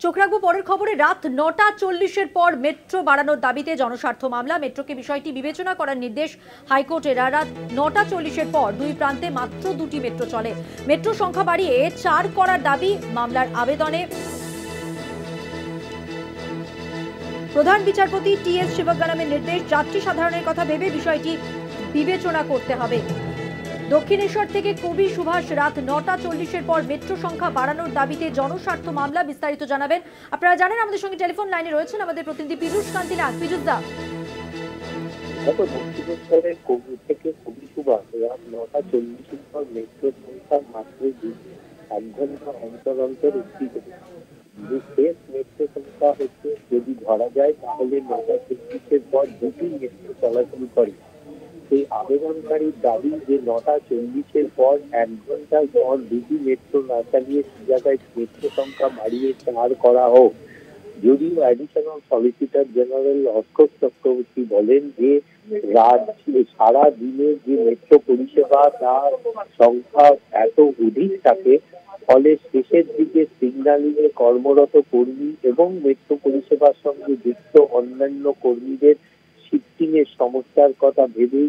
চোখ রাখবো পরের খবরে। রাত ৯টা ৪০-এর পর মেট্রো বাড়ানোর দাবিতে জনস্বার্থ মামলা। মেট্রোকে বিষয়টি বিবেচনা করার নির্দেশ হাইকোর্টের। রাত ৯টা ৪০-এর পর দুই প্রান্তে মাত্র দুটি মেট্রো চলে। মেট্রো সংখ্যা বাড়িয়ে ৪ করার দাবি মামলার আবেদনে। প্রধান বিচারপতি টি.এস. শিবজ্ঞানামের নির্দেশ, যাত্রী সাধারণের কথা ভেবে বিষয়টি বিবেচনা করতে হবে। দক্ষিণেশ্বর থেকে কবি সুভাষ রাত ৯টা ৪০-এর পর মেট্রো সংখ্যা বাড়ানোর দাবিতে জনস্বার্থ মামলা। বিস্তারিত জানাবেন। আপনারা জানেন আমাদের সঙ্গে টেলিফোন লাইনে রয়েছেন আমাদের প্রতিনিধি পীযূষ কান্তি নাগ। পীযূষ দা, দক্ষিণেশ্বরের কবি থেকে কবি সুভাষ রাত ৯টা ৪০-এর পর মেট্রো সংখ্যা মাত্র 1 ঘন্টা অন্তর অন্তর একটি শেষ মেট্রো সংখ্যা হচ্ছে, যদি ধরা যায় তাহলে ৯টা ৪০-এর পর দুটি মেট্রো চলাচল করে। সেই আবেদনকারীর দাবি যে ৯টা ৪০-এর পর 1 ঘন্টার পর দুটি মেট্রো না চালিয়ে সে জায়গায় মেট্রো সংখ্যা বাড়িয়ে ৪ করা হোক। যদিও অ্যাডিশনাল সলিসিটর জেনারেল অস্কর চক্রবর্তী বলেন যে সারা দিনে যে মেট্রো পরিষেবা তার সংখ্যা এত অধিক থাকে, ফলে শেষের দিকে সিগন্যালিং এ কর্মরত কর্মী এবং মেট্রো পরিষেবার সঙ্গে যুক্ত অন্যান্য কর্মীদের শিফটিং এর সমস্যার কথা ভেবেই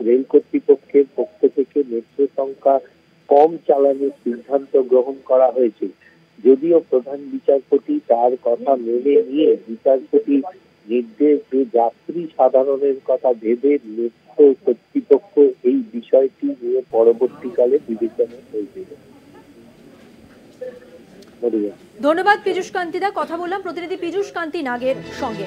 রেল কর্তৃপক্ষের পক্ষ থেকে মেট্রো সংখ্যা কম চালানোর সিদ্ধান্ত গ্রহণ করা হয়েছে। যদিও প্রধান বিচারপতি তার কথা মেনে নিয়ে বিচারপতির নির্দেশ যে যাত্রী সাধারণের কথা ভেবে মেট্রো কর্তৃপক্ষ এই বিষয়টি নিয়ে পরবর্তীকালে বিবেচনা করবে। ধন্যবাদ পীযূষ কান্তি দা। কথা বললাম প্রতিনিধি পীযূষ কান্তি নাগের সঙ্গে।